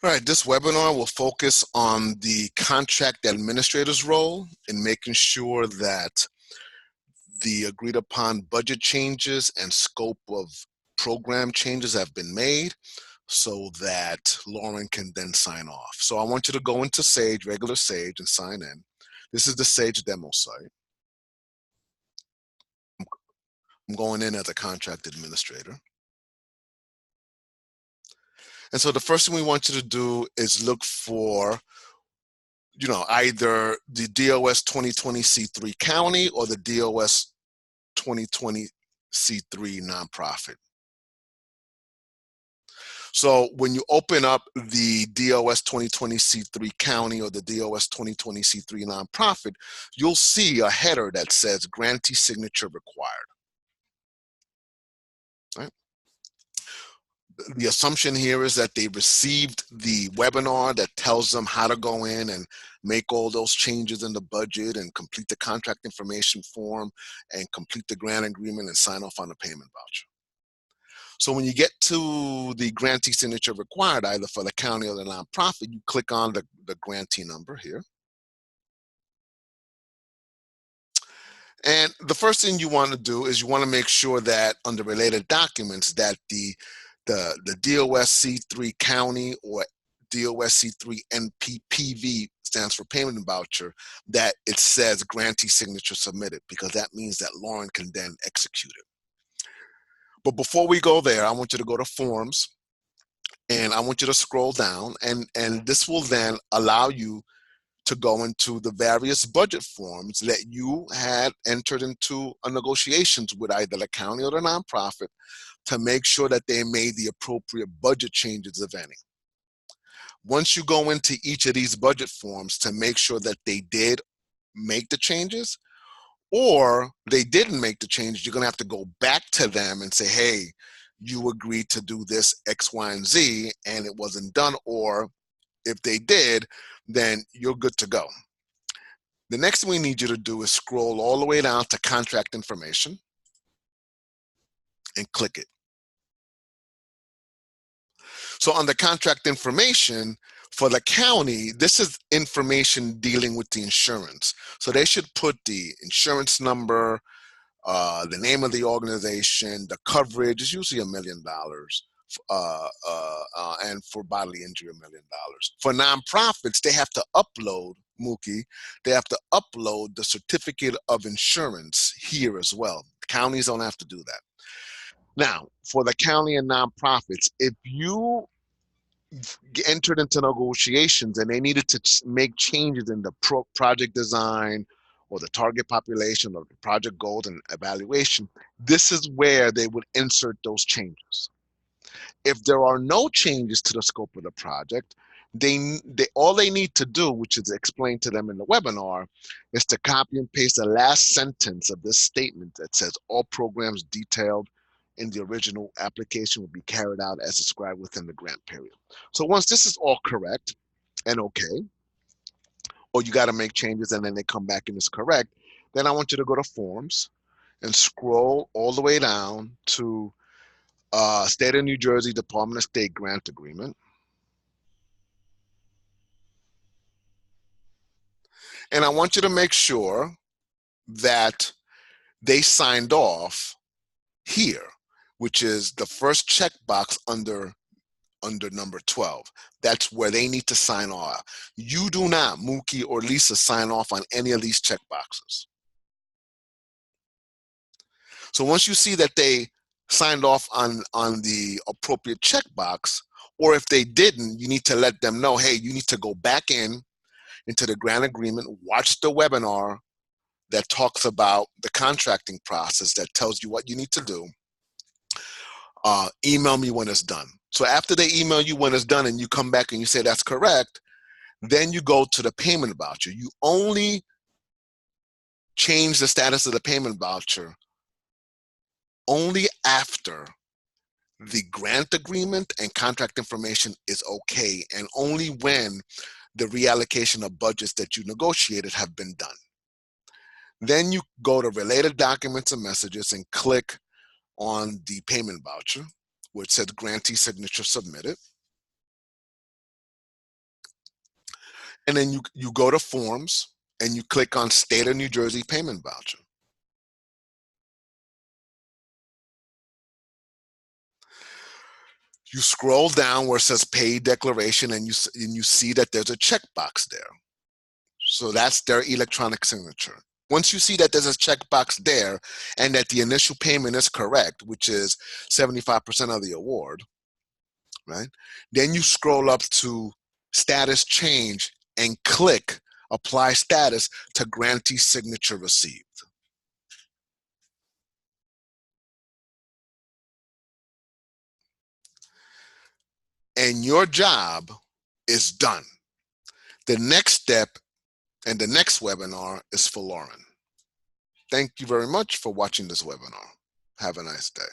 All right, this webinar will focus on the contract administrator's role in making sure that the agreed upon budget changes and scope of program changes have been made so that Lauren can then sign off. So I want you to go into Sage, regular Sage, and sign in. This is the Sage demo site. I'm going in as a contract administrator. And so the first thing we want you to do is look for either the DOS 2020 C3 county or the DOS 2020 C3 nonprofit. So when you open up the DOS 2020 C3 county or the DOS 2020 C3 nonprofit, you'll see a header that says grantee signature required. Right? The assumption here is that they received the webinar that tells them how to go in and make all those changes in the budget and complete the contract information form and complete the grant agreement and sign off on the payment voucher. So when you get to the grantee signature required, either for the county or the nonprofit, you click on the grantee number here. And the first thing you want to do is you want to make sure that under related documents that the DOS C3 county or DOS C3 NPPV stands for payment voucher, that it says grantee signature submitted, because that means that Lauren can then execute it. But before we go there, I want you to go to forms and I want you to scroll down, and this will then allow you to go into the various budget forms that you had entered into a negotiations with either the county or the nonprofit to make sure that they made the appropriate budget changes, if any. Once you go into each of these budget forms to make sure that they did make the changes, or they didn't make the change, you're going to have to go back to them and say, hey, you agreed to do this X, Y, and Z, and it wasn't done. Or if they did, then you're good to go. The next thing we need you to do is scroll all the way down to contract information and click it. So on the contract information for the county, this is information dealing with the insurance. So they should put the insurance number, the name of the organization, the coverage is usually $1 million, and for bodily injury, $1 million. For nonprofits, they have to upload, Mookie, they have to upload the certificate of insurance here as well. Counties don't have to do that. Now, for the county and nonprofits, if you entered into negotiations and they needed to make changes in the project design or the target population or the project goals and evaluation, this is where they would insert those changes. If there are no changes to the scope of the project, all they need to do, which is explained to them in the webinar, is to copy and paste the last sentence of this statement that says all programs detailed in the original application will be carried out as described within the grant period. So once this is all correct and okay, or you got to make changes and then they come back and it's correct, then I want you to go to forms and scroll all the way down to State of New Jersey Department of State grant agreement. And I want you to make sure that they signed off here, which is the first checkbox under number 12. That's where they need to sign off. You do not, Mookie or Lisa, sign off on any of these checkboxes. So once you see that they signed off on the appropriate checkbox, or if they didn't, you need to let them know, hey, you need to go back into the grant agreement, watch the webinar that talks about the contracting process that tells you what you need to do. Email me when it's done. So after they email you when it's done and you come back and you say that's correct, then you go to the payment voucher. You only change the status of the payment voucher only after the grant agreement and contract information is okay, and only when the reallocation of budgets that you negotiated have been done. Then you go to related documents and messages and click on the payment voucher, where it says grantee signature submitted. And then you go to Forms and you click on State of New Jersey Payment Voucher. You scroll down where it says Paid Declaration, and you see that there's a checkbox there. So that's their electronic signature. Once you see that there's a checkbox there and that the initial payment is correct, which is 75% of the award, right? Then you scroll up to Status Change and click Apply Status to Grantee Signature Received. And your job is done. The next step and the next webinar is for Lauren. Thank you very much for watching this webinar. Have a nice day.